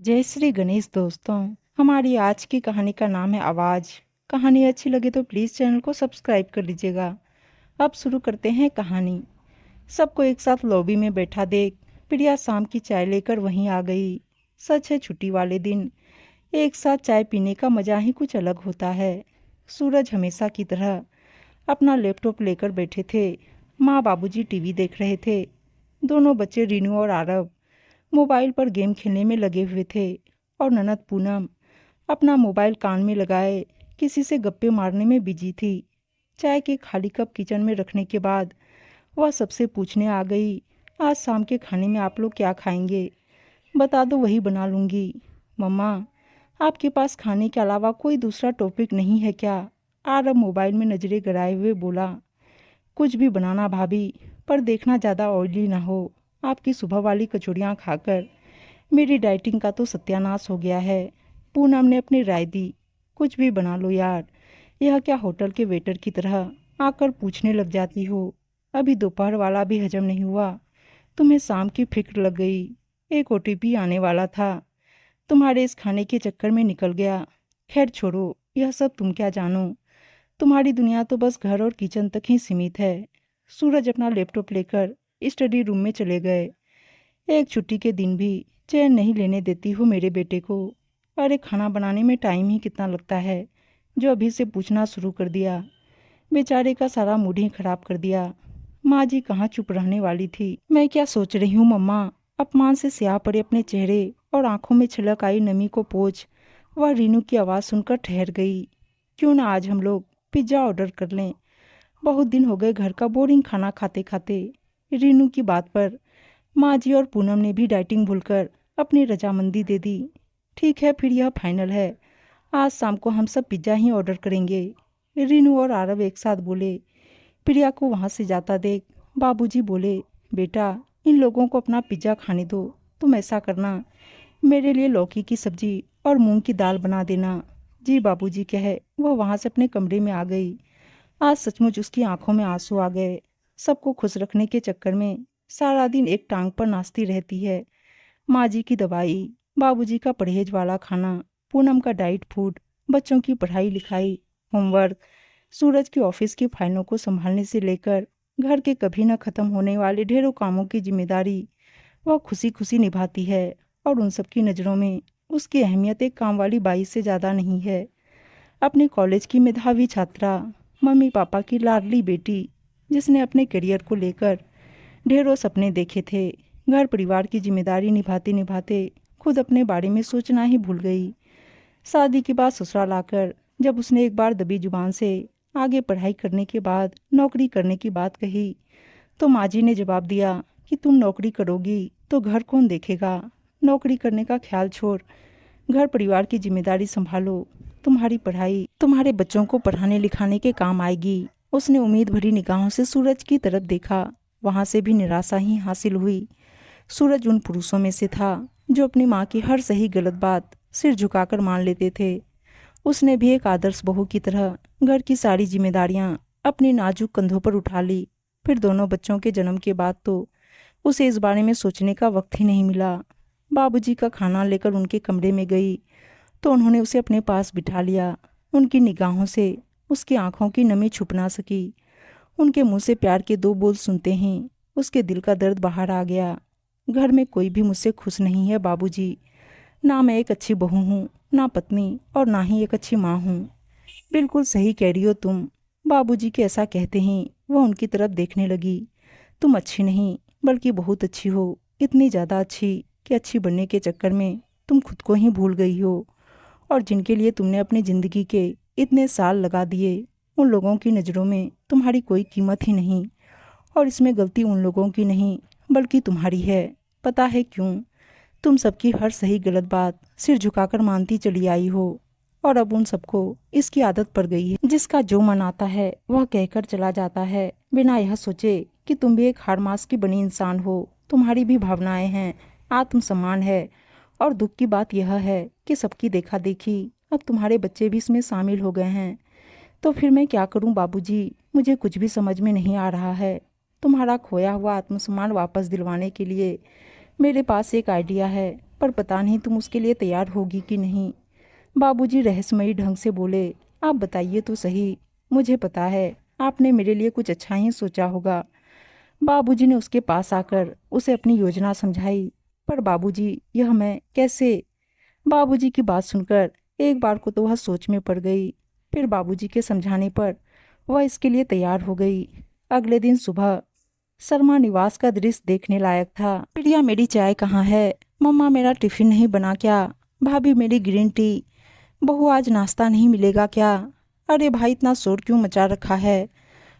जय श्री गणेश दोस्तों। हमारी आज की कहानी का नाम है आवाज़। कहानी अच्छी लगे तो प्लीज़ चैनल को सब्सक्राइब कर लीजिएगा। अब शुरू करते हैं कहानी। सबको एक साथ लॉबी में बैठा देख प्रिया शाम की चाय लेकर वहीं आ गई। सच है, छुट्टी वाले दिन एक साथ चाय पीने का मज़ा ही कुछ अलग होता है। सूरज हमेशा की तरह अपना लैपटॉप लेकर बैठे थे। माँ बाबूजी टीवी देख रहे थे। दोनों बच्चे रीनू और आरव मोबाइल पर गेम खेलने में लगे हुए थे और ननद पूनम अपना मोबाइल कान में लगाए किसी से गप्पे मारने में बिजी थी। चाय के खाली कप किचन में रखने के बाद वह सबसे पूछने आ गई, आज शाम के खाने में आप लोग क्या खाएंगे? बता दो, वही बना लूँगी। मम्मा, आपके पास खाने के अलावा कोई दूसरा टॉपिक नहीं है क्या? आरव मोबाइल में नजरें गड़ाए हुए बोला, कुछ भी बनाना भाभी, पर देखना ज़्यादा ऑयली ना हो। आपकी सुबह वाली कचौड़ियाँ खाकर मेरी डाइटिंग का तो सत्यानाश हो गया है। पूनम ने अपनी राय दी, कुछ भी बना लो यार, यह क्या होटल के वेटर की तरह आकर पूछने लग जाती हो? अभी दोपहर वाला भी हजम नहीं हुआ, तुम्हें शाम की फिक्र लग गई। एक ओटीपी आने वाला था, तुम्हारे इस खाने के चक्कर में निकल गया। खैर छोड़ो, यह सब तुम क्या जानो, तुम्हारी दुनिया तो बस घर और किचन तक ही सीमित है। सूरज अपना लैपटॉप लेकर स्टडी रूम में चले गए। एक छुट्टी के दिन भी चैन नहीं लेने देती हो मेरे बेटे को। अरे खाना बनाने में टाइम ही कितना लगता है, जो अभी से पूछना शुरू कर दिया। बेचारे का सारा मूड ही खराब कर दिया। माँ जी कहाँ चुप रहने वाली थी। मैं क्या सोच रही हूँ मम्मा? अपमान से स्याह पड़े अपने चेहरे और आंखों में छलक आई नमी को पोंछ वह रीनू की आवाज़ सुनकर ठहर गई। क्यों ना आज हम लोग पिज्ज़ा ऑर्डर कर लें? बहुत दिन हो गए घर का बोरिंग खाना खाते खाते। रीनू की बात पर माँ जी और पूनम ने भी डाइटिंग भूलकर अपनी रजामंदी दे दी। ठीक है, फिर यह फाइनल है, आज शाम को हम सब पिज्ज़ा ही ऑर्डर करेंगे। रीनू और आरव एक साथ बोले। प्रिया को वहाँ से जाता देख बाबूजी बोले, बेटा इन लोगों को अपना पिज्ज़ा खाने दो। तुम ऐसा करना, मेरे लिए लौकी की सब्जी और मूंग की दाल बना देना। जी बाबूजी कहे वह वहाँ से अपने कमरे में आ गई। आज सचमुच उसकी आंखों में आंसू आ गए। सबको खुश रखने के चक्कर में सारा दिन एक टांग पर नाचती रहती है। माँ जी की दवाई, बाबूजी का परहेज वाला खाना, पूनम का डाइट फूड, बच्चों की पढ़ाई लिखाई, होमवर्क, सूरज की ऑफिस की फाइलों को संभालने से लेकर घर के कभी न खत्म होने वाले ढेरों कामों की जिम्मेदारी वह खुशी खुशी निभाती है। और उन सबकी नज़रों में उसकी अहमियत एक काम वाली बाई से ज़्यादा नहीं है। अपने कॉलेज की मेधावी छात्रा, मम्मी पापा की लाडली बेटी, जिसने अपने करियर को लेकर ढेरों सपने देखे थे। घर परिवार की जिम्मेदारी निभाते निभाते खुद अपने बारे में सोचना ही भूल गई। शादी के बाद ससुराल आकर जब उसने एक बार दबी जुबान से आगे पढ़ाई करने के बाद नौकरी करने की बात कही, तो माँ जी ने जवाब दिया कि तुम नौकरी करोगी तो घर कौन देखेगा? नौकरी करने का ख्याल छोड़, घर परिवार की जिम्मेदारी संभालो। तुम्हारी पढ़ाई तुम्हारे बच्चों को पढ़ाने लिखाने के काम आएगी। उसने उम्मीद भरी निगाहों से सूरज की तरफ देखा। वहां से भी निराशा ही हासिल हुई। सूरज उन पुरुषों में से था जो अपनी माँ की हर सही गलत बात सिर झुकाकर मान लेते थे। उसने भी एक आदर्श बहू की तरह घर की सारी जिम्मेदारियां अपने नाजुक कंधों पर उठा ली। फिर दोनों बच्चों के जन्म के बाद तो उसे इस बारे में सोचने का वक्त ही नहीं मिला। बाबूजी का खाना लेकर उनके कमरे में गई तो उन्होंने उसे अपने पास बिठा लिया। उनकी निगाहों से उसकी आंखों की नमी छुप ना सकी। उनके मुंह से प्यार के दो बोल सुनते ही उसके दिल का दर्द बाहर आ गया। घर में कोई भी मुझसे खुश नहीं है बाबूजी। ना मैं एक अच्छी बहू हूँ, ना पत्नी, और ना ही एक अच्छी माँ हूँ। बिल्कुल सही कह रही हो तुम। बाबूजी के ऐसा कहते ही वह उनकी तरफ देखने लगी। तुम अच्छी नहीं बल्कि बहुत अच्छी हो, इतनी ज़्यादा अच्छी कि अच्छी बनने के चक्कर में तुम खुद को ही भूल गई हो। और जिनके लिए तुमने अपनी ज़िंदगी के इतने साल लगा दिए, उन लोगों की नज़रों में तुम्हारी कोई कीमत ही नहीं। और इसमें गलती उन लोगों की नहीं बल्कि तुम्हारी है। पता है क्यों? तुम सबकी हर सही गलत बात सिर झुकाकर मानती चली आई हो। और अब उन सबको इसकी आदत पड़ गई है, जिसका जो मन आता है वह कहकर चला जाता है, बिना यह सोचे कि तुम भी एक हाड़ मास की बनी इंसान हो। तुम्हारी भी भावनाएं हैं, आत्मसम्मान है। और दुख की बात यह है कि सबकी देखा देखी अब तुम्हारे बच्चे भी इसमें शामिल हो गए हैं। तो फिर मैं क्या करूं बाबूजी? मुझे कुछ भी समझ में नहीं आ रहा है। तुम्हारा खोया हुआ आत्मसम्मान वापस दिलवाने के लिए मेरे पास एक आइडिया है। पर पता नहीं तुम उसके लिए तैयार होगी कि नहीं। बाबूजी रहस्यमयी ढंग से बोले, आप बताइए तो सही। मुझे पता है आपने मेरे लिए कुछ अच्छा ही सोचा होगा। बाबूजी ने उसके पास आकर उसे अपनी योजना समझाई। पर बाबूजी, यह मैं कैसे? बाबूजी की बात सुनकर एक बार को तो वह सोच में पड़ गई। फिर बाबूजी के समझाने पर वह इसके लिए तैयार हो गई। अगले दिन सुबह शर्मा निवास का दृश्य देखने लायक था। प्रिया, मेरी चाय कहाँ है? मम्मा, मेरा टिफिन नहीं बना क्या? भाभी, मेरी ग्रीन टी। बहू, आज नाश्ता नहीं मिलेगा क्या? अरे भाई, इतना शोर क्यों मचा रखा है?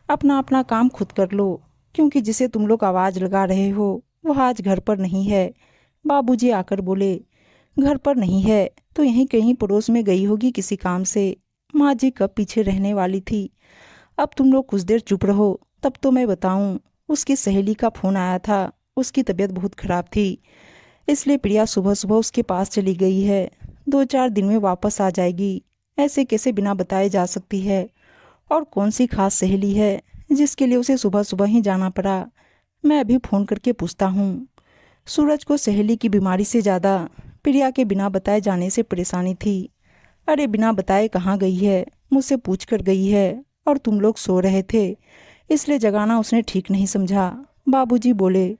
अपना अपना काम खुद कर लो, क्योंकि जिसे तुम लोग आवाज लगा रहे हो वह आज घर पर नहीं है। बाबूजी आकर बोले, घर पर नहीं है तो यहीं कहीं पड़ोस में गई होगी किसी काम से। माँ जी कब पीछे रहने वाली थी। अब तुम लोग कुछ देर चुप रहो, तब तो मैं बताऊं। उसकी सहेली का फोन आया था। उसकी तबीयत बहुत खराब थी, इसलिए प्रिया सुबह सुबह उसके पास चली गई है। 2-4 दिन में वापस आ जाएगी। ऐसे कैसे बिना बताए जा सकती है? और कौन सी खास सहेली है जिसके लिए उसे सुबह सुबह ही जाना पड़ा? मैं अभी फोन करके पूछता हूँ। सूरज को सहेली की बीमारी से ज़्यादा प्रिया के बिना बताए जाने से परेशानी थी। अरे बिना बताए कहाँ गई है? मुझसे पूछ कर गई है, और तुम लोग सो रहे थे इसलिए जगाना उसने ठीक नहीं समझा। बाबूजी बोले,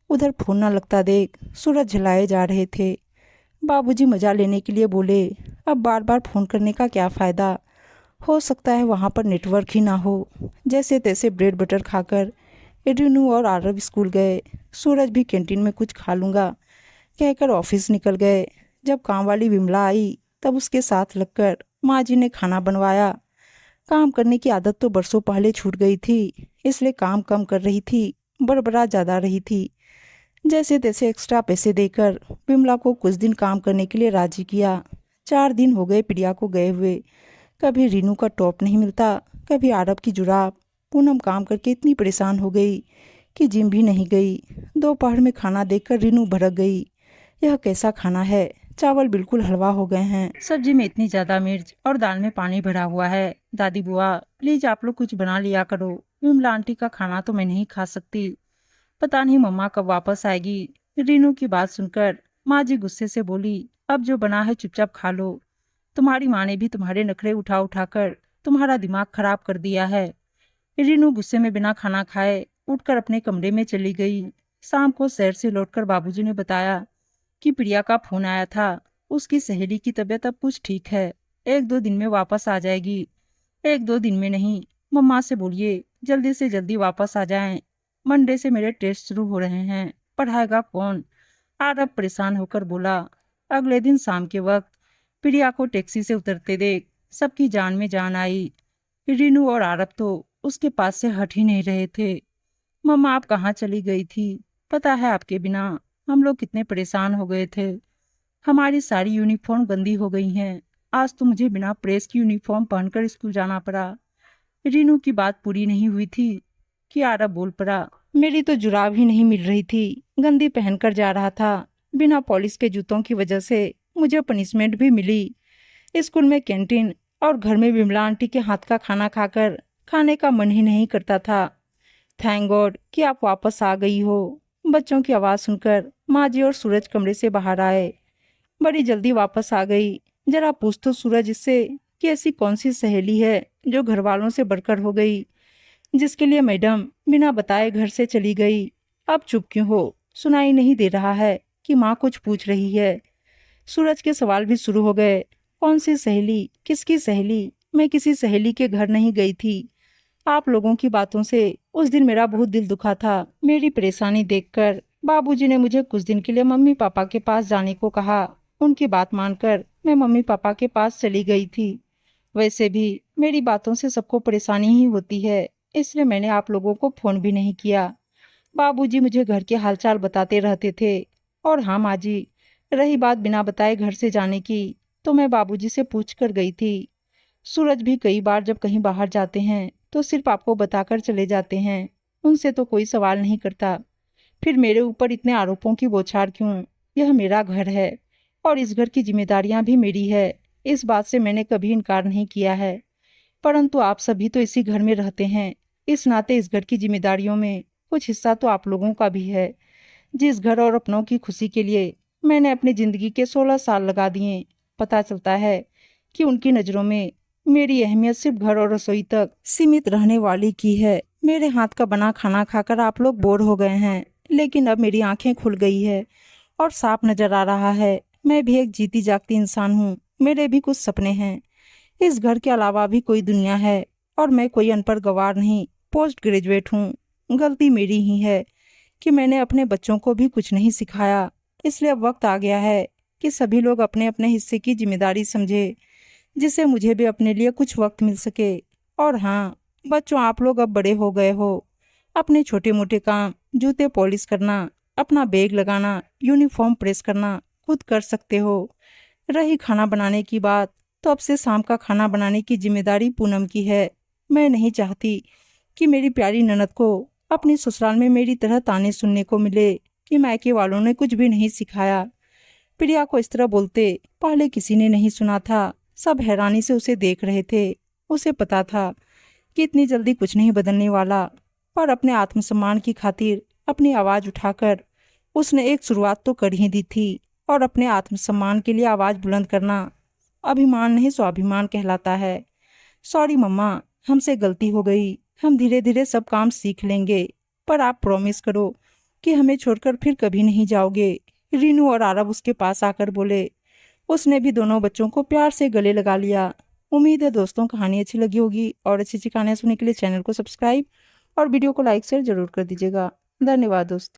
उधर फोन ना लगता देख, सूरज झलाए जा रहे थे। बाबूजी मजा लेने के लिए बोले, अब बार बार फोन करने का क्या फ़ायदा? हो सकता है वहाँ पर नेटवर्क ही ना हो। जैसे तैसे ब्रेड बटर खाकर एड्रीनू और आरव स्कूल गए। सूरज भी कैंटीन में कुछ खा लूँगा कहकर ऑफिस निकल गए। जब काम वाली विमला आई तब उसके साथ लगकर माँ जी ने खाना बनवाया। काम करने की आदत तो बरसों पहले छूट गई थी, इसलिए काम कम कर रही थी, बड़बड़ा ज़्यादा रही थी। जैसे तैसे एक्स्ट्रा पैसे देकर विमला को कुछ दिन काम करने के लिए राजी किया। 4 दिन हो गए प्रिया को गए हुए। कभी रीनू का टॉप नहीं मिलता, कभी आरब की जुराब। पूनम काम करके इतनी परेशान हो गई कि जिम भी नहीं गई। दोपहर में खाना देखकर रीनू भड़क गई। यह कैसा खाना है? चावल बिल्कुल हलवा हो गए हैं, सब्जी में इतनी ज्यादा मिर्च और दाल में पानी भरा हुआ है। दादी बुआ, प्लीज आप लोग कुछ बना लिया करो। विमला आंटी का खाना तो मैं नहीं खा सकती। पता नहीं मम्मा कब वापस आएगी। रीनू की बात सुनकर माँ जी गुस्से से बोली, अब जो बना है चुपचाप खा लो। तुम्हारी माँ ने भी तुम्हारे नखरे उठा उठा कर तुम्हारा दिमाग खराब कर दिया है। रीनू गुस्से में बिना खाना खाए उठकर अपने कमरे में चली गई। शाम को शहर से लौटकर बाबूजी ने बताया कि प्रिया का फोन आया था। उसकी सहेली की तबीयत अब कुछ ठीक है, 1-2 दिन में वापस आ जाएगी। 1-2 दिन में नहीं, मम्मा से बोलिए जल्दी से जल्दी वापस आ जाएं। मंडे से मेरे टेस्ट शुरू हो रहे हैं, पढ़ाएगा कौन? आरब परेशान होकर बोला। अगले दिन शाम के वक्त प्रिया को टैक्सी से उतरते देख सबकी जान में जान आई। रीनू और आरब तो उसके पास से हट ही नहीं रहे थे। मम्मा, आप कहाँ चली गई थी? पता है आपके बिना हम लोग कितने परेशान हो गए थे। हमारी सारी यूनिफॉर्म गंदी हो गई हैं। आज तो मुझे बिना प्रेस की यूनिफॉर्म पहनकर स्कूल जाना पड़ा। रीनू की बात पूरी नहीं हुई थी कि आरब बोल पड़ा, मेरी तो जुराब ही नहीं मिल रही थी, गंदी पहनकर जा रहा था। बिना पॉलिश के जूतों की वजह से मुझे पनिशमेंट भी मिली। स्कूल में कैंटीन और घर में विमला आंटी के हाथ का खाना खाकर खाने का मन ही नहीं करता था। थैंक गॉड कि आप वापस आ गई हो। बच्चों की आवाज़ सुनकर माँ जी और सूरज कमरे से बाहर आए। बड़ी जल्दी वापस आ गई। जरा पूछ तो सूरज इससे कि ऐसी कौन सी सहेली है जो घर वालों से बढ़कर हो गई, जिसके लिए मैडम बिना बताए घर से चली गई। अब चुप क्यों हो? सुनाई नहीं दे रहा है कि माँ कुछ पूछ रही है? सूरज के सवाल भी शुरू हो गए। कौन सी सहेली? किसकी सहेली? मैं किसी सहेली के घर नहीं गई थी। आप लोगों की बातों से उस दिन मेरा बहुत दिल दुखा था। मेरी परेशानी देखकर बाबूजी ने मुझे कुछ दिन के लिए मम्मी पापा के पास जाने को कहा। उनकी बात मानकर मैं मम्मी पापा के पास चली गई थी। वैसे भी मेरी बातों से सबको परेशानी ही होती है, इसलिए मैंने आप लोगों को फोन भी नहीं किया। बाबूजी मुझे घर के हालचाल बताते रहते थे। और हाँ माँ जी, रही बात बिना बताए घर से जाने की, तो मैं बाबूजी से पूछ कर गई थी। सूरज भी कई बार जब कहीं बाहर जाते हैं तो सिर्फ आपको बताकर चले जाते हैं, उनसे तो कोई सवाल नहीं करता। फिर मेरे ऊपर इतने आरोपों की बौछार क्यों? यह मेरा घर है और इस घर की जिम्मेदारियां भी मेरी है। इस बात से मैंने कभी इनकार नहीं किया है। परंतु आप सभी तो इसी घर में रहते हैं, इस नाते इस घर की जिम्मेदारियों में कुछ हिस्सा तो आप लोगों का भी है। जिस घर और अपनों की खुशी के लिए मैंने अपनी ज़िंदगी के 16 साल लगा दिए। पता चलता है कि उनकी नज़रों में मेरी अहमियत सिर्फ घर और रसोई तक सीमित रहने वाली की है। मेरे हाथ का बना खाना खाकर आप लोग बोर हो गए हैं, लेकिन अब मेरी आंखें खुल गई है और साफ नजर आ रहा है मैं भी एक जीती जागती इंसान हूँ। मेरे भी कुछ सपने हैं। इस घर के अलावा भी कोई दुनिया है और मैं कोई अनपढ़ गंवार नहीं, पोस्ट ग्रेजुएट हूँ। गलती मेरी ही है कि मैंने अपने बच्चों को भी कुछ नहीं सिखाया। इसलिए अब वक्त आ गया है कि सभी लोग अपने अपने हिस्से की जिम्मेदारी समझे, जिससे मुझे भी अपने लिए कुछ वक्त मिल सके। और हाँ बच्चों, आप लोग अब बड़े हो गए हो। अपने छोटे मोटे काम, जूते पॉलिश करना, अपना बैग लगाना, यूनिफॉर्म प्रेस करना खुद कर सकते हो। रही खाना बनाने की बात, तो अब से शाम का खाना बनाने की जिम्मेदारी पूनम की है। मैं नहीं चाहती कि मेरी प्यारी ननद को अपनी ससुराल में मेरी तरह ताने सुनने को मिले कि मायके वालों ने कुछ भी नहीं सिखाया। प्रिया को इस तरह बोलते पहले किसी ने नहीं सुना था। सब हैरानी से उसे देख रहे थे। उसे पता था कि इतनी जल्दी कुछ नहीं बदलने वाला, पर अपने आत्मसम्मान की खातिर अपनी आवाज़ उठाकर उसने एक शुरुआत तो कर ही दी थी। और अपने आत्मसम्मान के लिए आवाज़ बुलंद करना अभिमान नहीं स्वाभिमान कहलाता है। सॉरी मम्मा, हमसे गलती हो गई। हम धीरे धीरे सब काम सीख लेंगे, पर आप प्रॉमिस करो कि हमें छोड़कर फिर कभी नहीं जाओगे। रीनू और आरव उसके पास आकर बोले। उसने भी दोनों बच्चों को प्यार से गले लगा लिया। उम्मीद है दोस्तों कहानी अच्छी लगी होगी, और अच्छी अच्छी कहानियाँ सुनने के लिए चैनल को सब्सक्राइब और वीडियो को लाइक शेयर जरूर कर दीजिएगा। धन्यवाद दोस्तों।